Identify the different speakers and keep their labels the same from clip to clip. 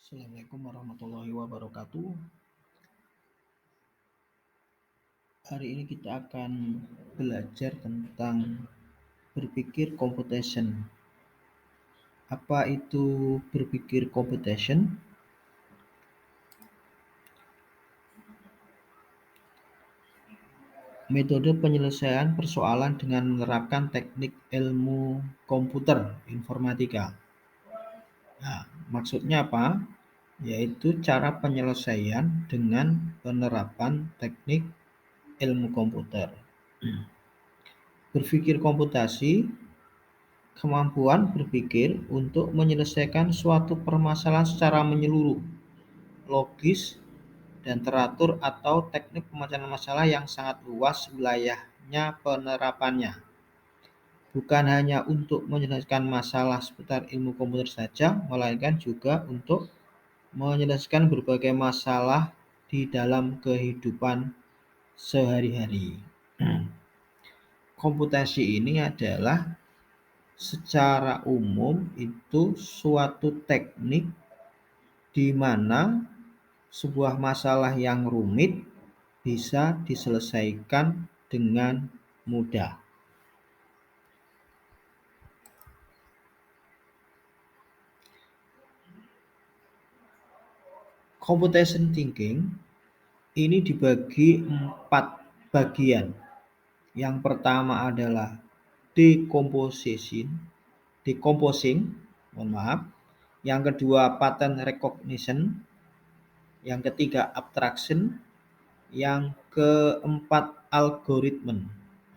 Speaker 1: Assalamualaikum warahmatullahi wabarakatuh. Hari ini kita akan belajar tentang berpikir computation. Apa itu berpikir computation? Metode penyelesaian persoalan dengan menerapkan teknik ilmu komputer informatika. Nah, maksudnya apa? Yaitu cara penyelesaian dengan penerapan teknik ilmu komputer. Berpikir komputasi, kemampuan berpikir untuk menyelesaikan suatu permasalahan secara menyeluruh, logis, dan teratur atau teknik pemecahan masalah yang sangat luas wilayahnya penerapannya. Bukan hanya untuk menyelesaikan masalah seputar ilmu komputer saja, melainkan juga untuk menyelesaikan berbagai masalah di dalam kehidupan sehari-hari. Komputasi ini adalah secara umum itu suatu teknik di mana sebuah masalah yang rumit bisa diselesaikan dengan mudah. Computation thinking ini dibagi 4 bagian. Yang pertama adalah decomposing, Yang kedua pattern recognition. Yang ketiga abstraction. Yang keempat algoritma.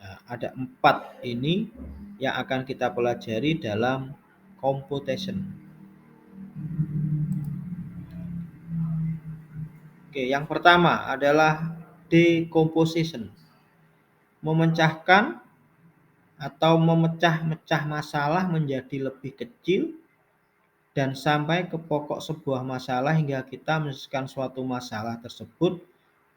Speaker 1: Nah, ada 4 ini yang akan kita pelajari dalam computation. Oke, yang pertama adalah decomposition. Memecahkan atau memecah-mecah masalah menjadi lebih kecil dan sampai ke pokok sebuah masalah hingga kita menyelesaikan suatu masalah tersebut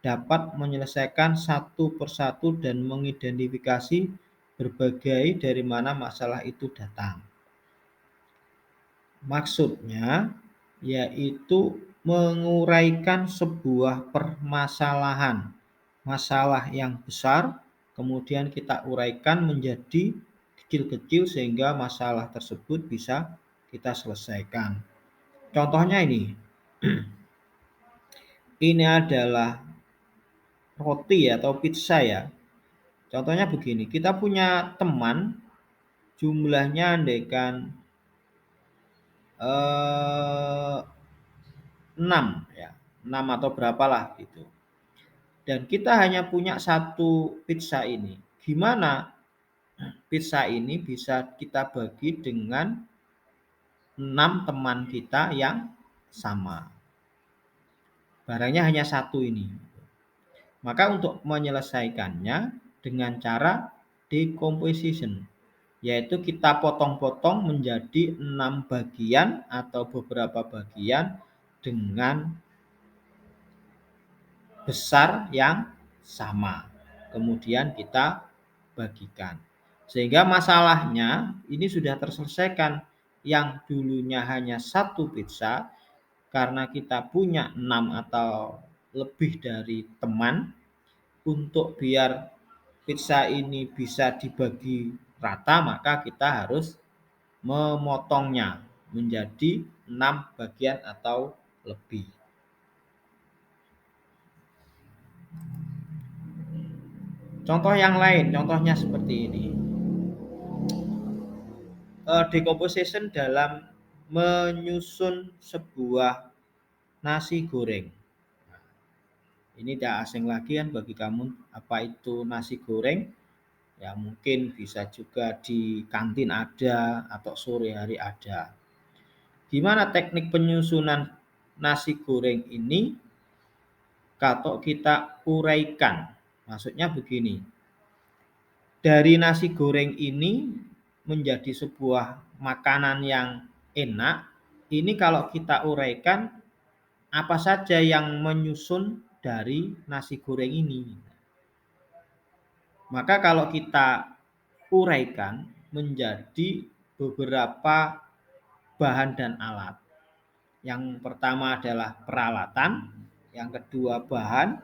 Speaker 1: dapat menyelesaikan satu persatu dan mengidentifikasi berbagai dari mana masalah itu datang. Maksudnya yaitu menguraikan sebuah permasalahan, masalah yang besar, kemudian kita uraikan menjadi kecil-kecil sehingga masalah tersebut bisa kita selesaikan. Contohnya ini. Ini adalah roti atau pizza ya. Contohnya begini, kita punya teman jumlahnya andaikan 6 ya. 6 atau berapalah gitu. Dan kita hanya punya satu pizza ini. Gimana pizza ini bisa kita bagi dengan 6 teman kita yang sama? Barangnya hanya satu ini. Maka untuk menyelesaikannya dengan cara decomposition, yaitu kita potong-potong menjadi 6 bagian atau beberapa bagian dengan besar yang sama. Kemudian kita bagikan. Sehingga masalahnya ini sudah terselesaikan. Yang dulunya hanya satu pizza, karena kita punya 6 atau lebih dari teman, untuk biar pizza ini bisa dibagi rata, maka kita harus memotongnya menjadi 6 bagian atau lebih. Contoh yang lain, contohnya seperti ini. Decomposition dalam menyusun sebuah nasi goreng. Ini tidak asing lagi kan bagi kamu apa itu nasi goreng. Ya mungkin bisa juga di kantin ada atau sore hari ada. Gimana teknik penyusunan nasi goreng ini? Kalau kita uraikan, maksudnya begini. Dari nasi goreng ini menjadi sebuah makanan yang enak. Ini kalau kita uraikan apa saja yang menyusun dari nasi goreng ini. Maka kalau kita uraikan menjadi beberapa bahan dan alat. Yang pertama adalah peralatan, yang kedua bahan,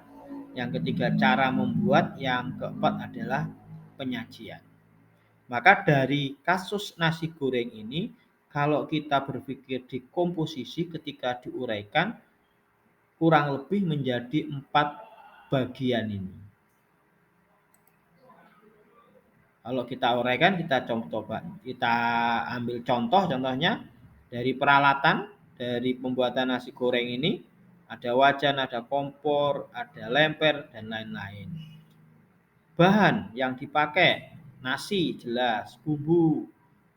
Speaker 1: yang ketiga cara membuat, yang keempat adalah penyajian. Maka dari kasus nasi goreng ini, kalau kita berpikir di komposisi ketika diuraikan, kurang lebih menjadi 4 bagian ini. Kalau kita uraikan, kita coba kita ambil contohnya dari peralatan dari pembuatan nasi goreng ini, ada wajan, ada kompor, ada lemper dan lain-lain. Bahan yang dipakai nasi jelas, bumbu,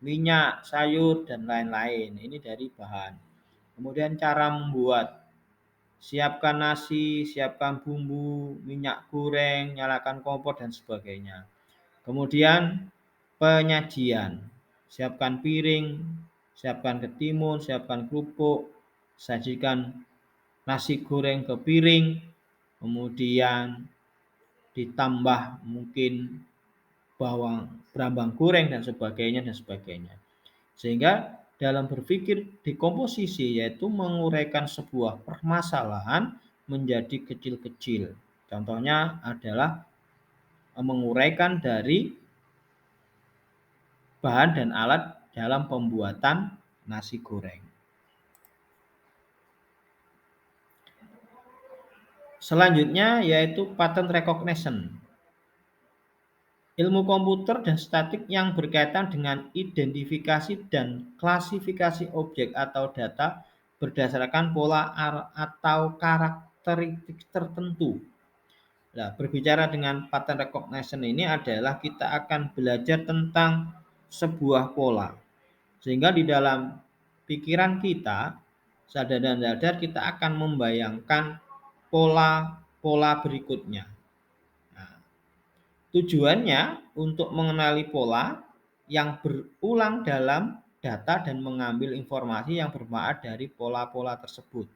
Speaker 1: minyak, sayur dan lain-lain. Ini dari bahan. Kemudian cara membuat, siapkan nasi, siapkan bumbu, minyak goreng, nyalakan kompor dan sebagainya. Kemudian penyajian, siapkan piring, siapkan ketimun, siapkan kerupuk, sajikan nasi goreng ke piring, kemudian ditambah mungkin bawang brambang goreng dan sebagainya. Sehingga dalam berpikir dekomposisi yaitu menguraikan sebuah permasalahan menjadi kecil-kecil. Contohnya adalah menguraikan dari bahan dan alat dalam pembuatan nasi goreng. Selanjutnya yaitu pattern recognition. Ilmu komputer dan statik yang berkaitan dengan identifikasi dan klasifikasi objek atau data berdasarkan pola atau karakteristik tertentu. Nah, berbicara dengan pattern recognition ini adalah kita akan belajar tentang sebuah pola. Sehingga di dalam pikiran kita, sadar dan sadar kita akan membayangkan pola-pola berikutnya. Nah, tujuannya untuk mengenali pola yang berulang dalam data dan mengambil informasi yang bermanfaat dari pola-pola tersebut.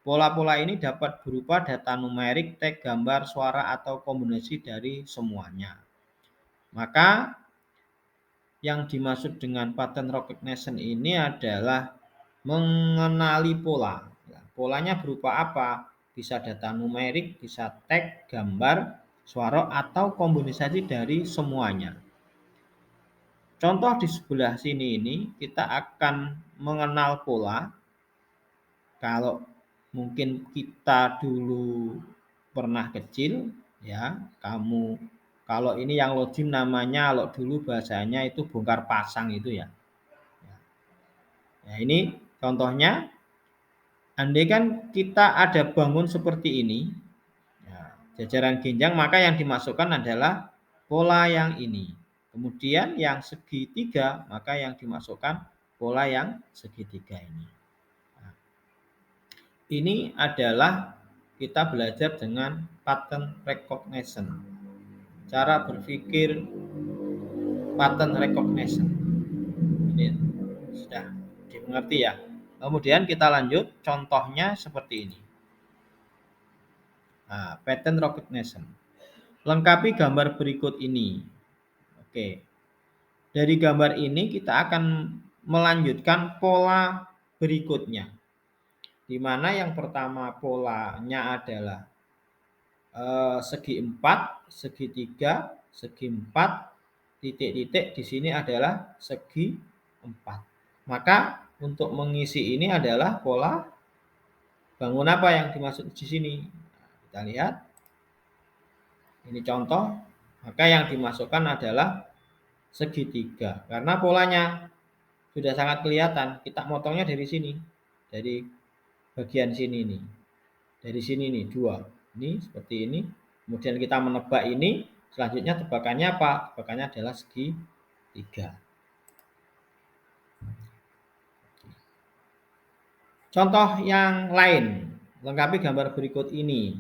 Speaker 1: Pola-pola ini dapat berupa data numerik, teks, gambar, suara, atau kombinasi dari semuanya. Maka yang dimaksud dengan pattern recognition ini adalah mengenali pola. Polanya berupa apa? Bisa data numerik, bisa teks, gambar, suara, atau kombinasi dari semuanya. Contoh di sebelah sini ini kita akan mengenal pola. Kalau mungkin kita dulu pernah kecil, ya, kamu kalau ini yang logim namanya, kalau dulu bahasanya itu bongkar pasang itu ya. Nah, ini contohnya, andai kan kita ada bangun seperti ini, ya, jajaran genjang, maka yang dimasukkan adalah pola yang ini. Kemudian yang segitiga, maka yang dimasukkan pola yang segitiga ini. Nah, ini adalah kita belajar dengan pattern recognition. Cara berpikir pattern recognition. Ini sudah dimengerti ya. Kemudian kita lanjut, contohnya seperti ini. Nah, pattern recognition. Lengkapi gambar berikut ini. Oke. Dari gambar ini kita akan melanjutkan pola berikutnya. Di mana yang pertama polanya adalah segi 4, segitiga, segi 4, titik-titik di sini adalah segi 4. Maka untuk mengisi ini adalah pola bangun apa yang dimaksud di sini. Kita lihat. Ini contoh, maka yang dimasukkan adalah segitiga. Karena polanya sudah sangat kelihatan, kita motongnya dari sini. Dari bagian sini nih. Dari sini nih, 2. Ini seperti ini. Kemudian kita menebak ini, selanjutnya tebakannya apa? Tebakannya adalah segitiga. Contoh yang lain, lengkapi gambar berikut ini.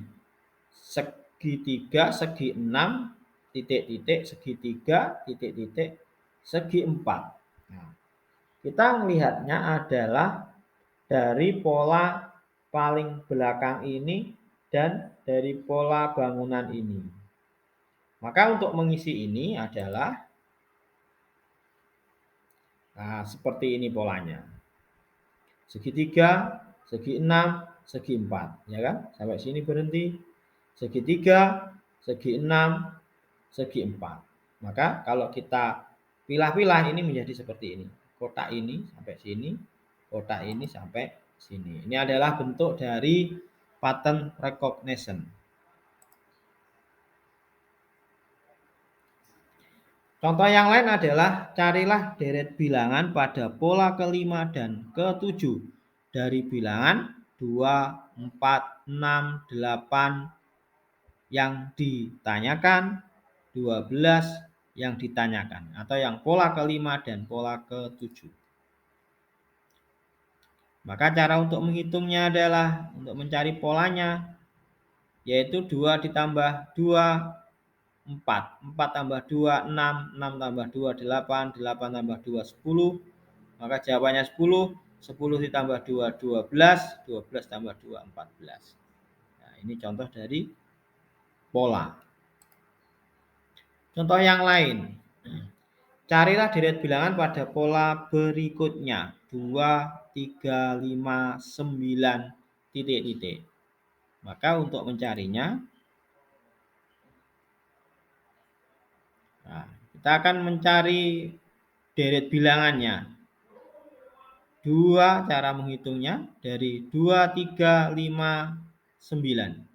Speaker 1: Segitiga, segi 6, titik-titik, segitiga, titik-titik, segi 4. Nah, kita melihatnya adalah dari pola paling belakang ini dan dari pola bangunan ini. Maka untuk mengisi ini adalah seperti ini polanya. segitiga, segi 6, segi 4, ya kan? Sampai sini berhenti. Segitiga, segi 6, segi 4. Maka kalau kita pilah-pilah ini menjadi seperti ini. Kotak ini sampai sini, kotak ini sampai sini. Ini adalah bentuk dari pattern recognition. Contoh yang lain adalah carilah deret bilangan pada pola kelima dan ketujuh dari bilangan 2, 4, 6, 8 yang ditanyakan, 12 yang ditanyakan, atau yang pola kelima dan pola ketujuh. Maka cara untuk menghitungnya adalah untuk mencari polanya, yaitu 2 ditambah 2, 4. 4 tambah 2, 6. 6 tambah 2, 8. 8 tambah 2, 10. Maka jawabannya 10. 10 ditambah 2, 12. 12 tambah 2, 14. Nah, ini contoh dari pola. Contoh yang lain. Carilah deret bilangan pada pola berikutnya. 2, 3, 5, 9, titik-titik. Maka untuk mencarinya, nah, kita akan mencari deret bilangannya. 2 cara menghitungnya dari 2, 3, 5, 9.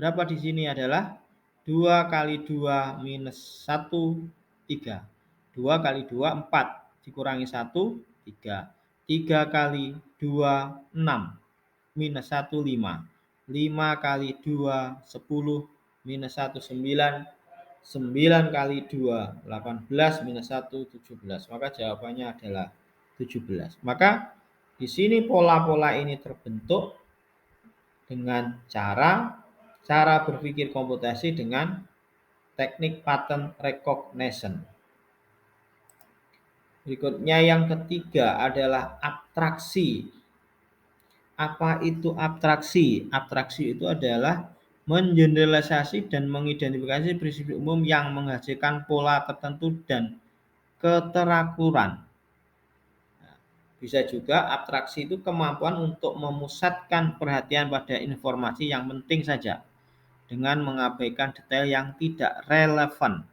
Speaker 1: Berapa di sini adalah 2 kali 2 minus 1, 3. 2 kali 2, 4. Dikurangi 1, 3. 3 kali 2, 6. Minus 1, 5. 5 kali 2, 10. Minus 1, 9. 9 kali 2, 18. Minus 1, 17. Maka jawabannya adalah 17. Maka di sini pola-pola ini terbentuk dengan cara berpikir komputasi dengan teknik pattern recognition. Berikutnya yang ketiga adalah abstraksi. Apa itu abstraksi? Abstraksi itu adalah mengeneralisasi dan mengidentifikasi prinsip umum yang menghasilkan pola tertentu dan keterakuran. Bisa juga abstraksi itu kemampuan untuk memusatkan perhatian pada informasi yang penting saja dengan mengabaikan detail yang tidak relevan.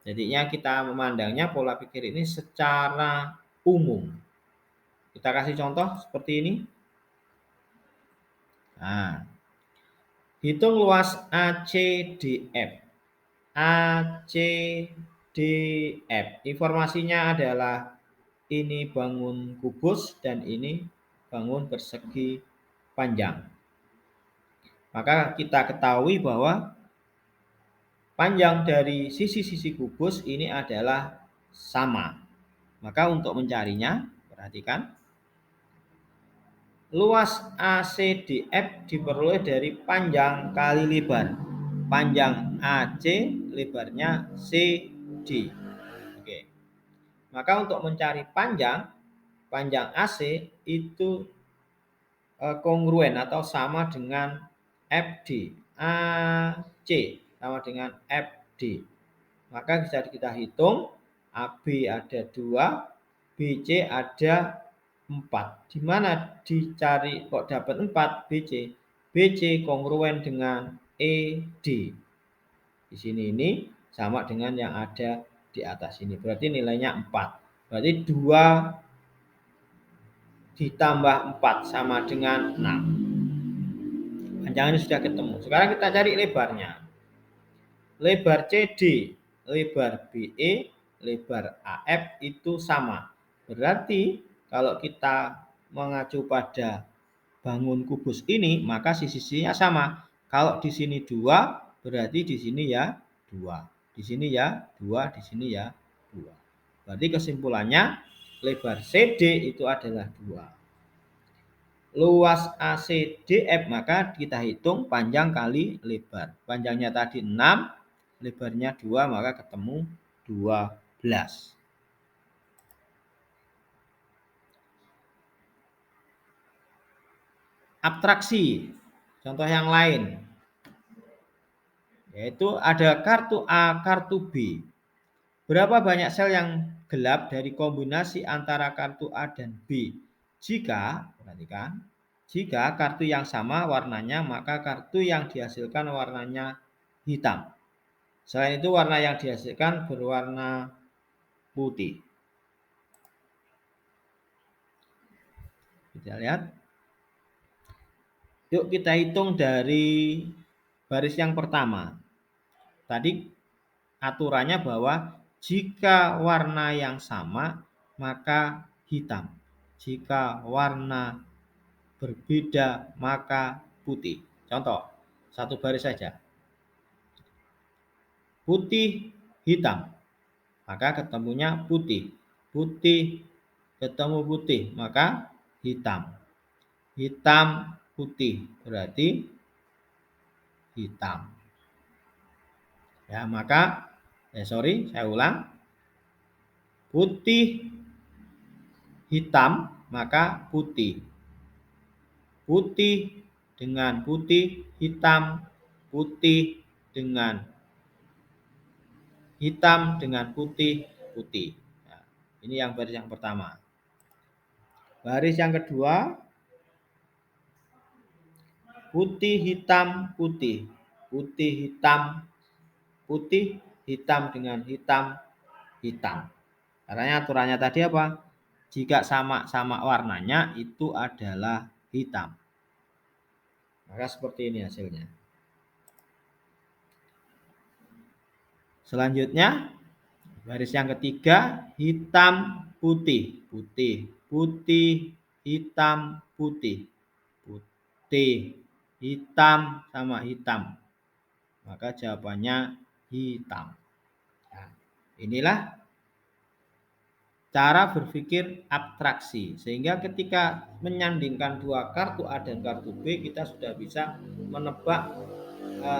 Speaker 1: Jadinya kita memandangnya pola pikir ini secara umum. Kita kasih contoh seperti ini. Nah, hitung luas ACDF. ACDF. Informasinya adalah ini bangun kubus dan ini bangun persegi panjang. Maka kita ketahui bahwa panjang dari sisi-sisi kubus ini adalah sama. Maka untuk mencarinya, perhatikan. Luas ACDF diperoleh dari panjang kali lebar. Panjang AC, lebarnya CD. Oke. Maka untuk mencari panjang AC itu kongruen atau sama dengan FD. AC sama dengan FD. Maka bisa kita hitung AB ada 2, BC ada 4. Di mana dicari kok dapat 4 BC? BC kongruen dengan ED. Di sini ini sama dengan yang ada di atas ini. Berarti nilainya 4. Berarti 2 ditambah 4 sama dengan 6. Panjangnya sudah ketemu. Sekarang kita cari lebarnya. Lebar CD, lebar BE, lebar AF itu sama. Berarti kalau kita mengacu pada bangun kubus ini, maka sisi-sisinya sama. Kalau di sini 2, berarti di sini ya 2. Di sini ya 2, di sini ya 2. Berarti kesimpulannya lebar CD itu adalah 2. Luas ACDF maka kita hitung panjang kali lebar. Panjangnya tadi 6, lebarnya 2, maka ketemu 12. Abstraksi. Contoh yang lain. Yaitu ada kartu A, kartu B. Berapa banyak sel yang gelap dari kombinasi antara kartu A dan B? Jika, perhatikan, jika kartu yang sama warnanya, maka kartu yang dihasilkan warnanya hitam. Selain itu, warna yang dihasilkan berwarna putih. Kita lihat. Yuk kita hitung dari baris yang pertama. Tadi aturannya bahwa jika warna yang sama, maka hitam. Jika warna berbeda, maka putih. Contoh, satu baris saja. Putih, hitam. Maka ketemunya putih. Putih ketemu putih, maka hitam. Hitam, putih, berarti hitam. Ya, maka saya ulang. Putih, hitam, maka putih. Putih dengan putih, hitam, putih dengan hitam dengan putih, putih. Nah, ini yang baris yang pertama. Baris yang kedua, putih, hitam, putih. Putih, hitam, putih, hitam dengan hitam, hitam. Karena aturannya tadi apa? Jika sama-sama warnanya itu adalah hitam. Maka seperti ini hasilnya. Selanjutnya, baris yang ketiga, hitam, putih. Putih, putih, hitam, putih. Putih, hitam, sama hitam. Maka jawabannya hitam. Nah, inilah cara berpikir abstraksi, sehingga ketika menyandingkan dua kartu A dan kartu B, kita sudah bisa menebak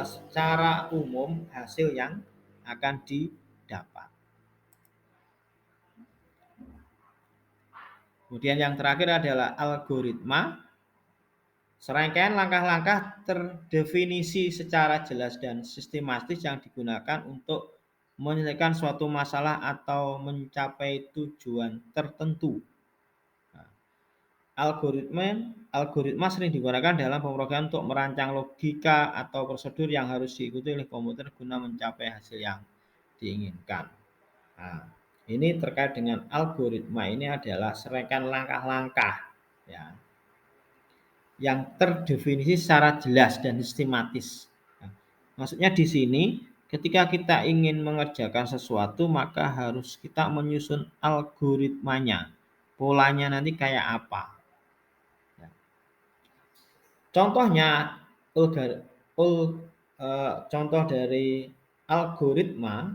Speaker 1: secara umum hasil yang akan didapat. Kemudian yang terakhir adalah algoritma. Serangkaian langkah-langkah terdefinisi secara jelas dan sistematis yang digunakan untuk menyelesaikan suatu masalah atau mencapai tujuan tertentu. Algoritma sering digunakan dalam pemrograman untuk merancang logika atau prosedur yang harus diikuti oleh komputer guna mencapai hasil yang diinginkan. Nah, ini terkait dengan algoritma, ini adalah serangkaian langkah-langkah ya, yang terdefinisi secara jelas dan sistematis. Nah, maksudnya di sini ketika kita ingin mengerjakan sesuatu maka harus kita menyusun algoritmanya. Polanya nanti kayak apa. Contohnya, contoh dari algoritma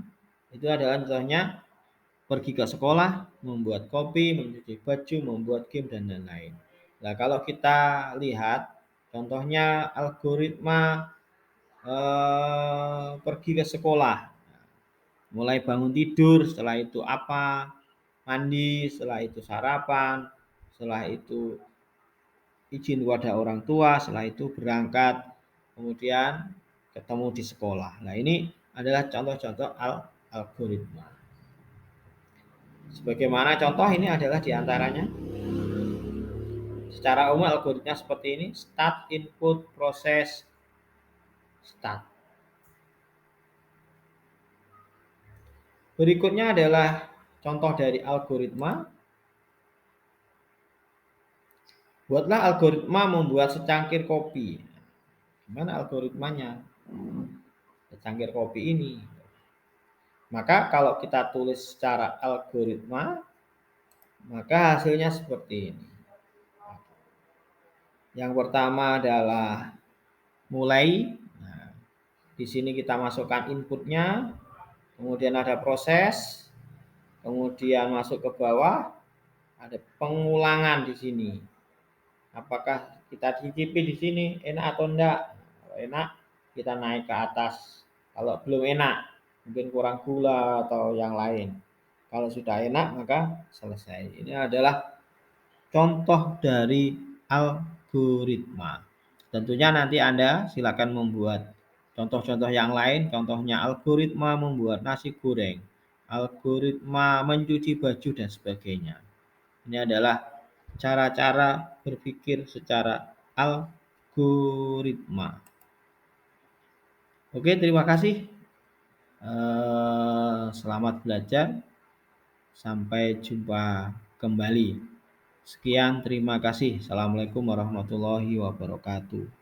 Speaker 1: itu adalah contohnya pergi ke sekolah, membuat kopi, mencuci baju, membuat game, dan lain-lain. Nah, kalau kita lihat contohnya algoritma pergi ke sekolah, mulai bangun tidur, setelah itu apa, mandi, setelah itu sarapan, setelah itu izin kepada orang tua, setelah itu berangkat, kemudian ketemu di sekolah. Nah, ini adalah contoh-contoh algoritma. Sebagaimana contoh ini adalah diantaranya. Secara umum algoritma seperti ini: start, input, proses, start. Berikutnya adalah contoh dari algoritma. Buatlah algoritma membuat secangkir kopi. Gimana algoritmanya? Secangkir kopi ini. Maka kalau kita tulis secara algoritma, maka hasilnya seperti ini. Yang pertama adalah mulai. Nah, di sini kita masukkan inputnya, kemudian ada proses, kemudian masuk ke bawah, ada pengulangan di sini. Apakah kita cicipi di sini enak atau enggak? Kalau enak, kita naik ke atas. Kalau belum enak, mungkin kurang gula atau yang lain. Kalau sudah enak, maka selesai. Ini adalah contoh dari algoritma. Tentunya nanti Anda silakan membuat contoh-contoh yang lain. Contohnya algoritma membuat nasi goreng, algoritma mencuci baju, dan sebagainya. Ini adalah cara-cara berpikir secara algoritma. Oke, terima kasih. Selamat belajar. Sampai jumpa kembali. Sekian, terima kasih. Assalamualaikum warahmatullahi wabarakatuh.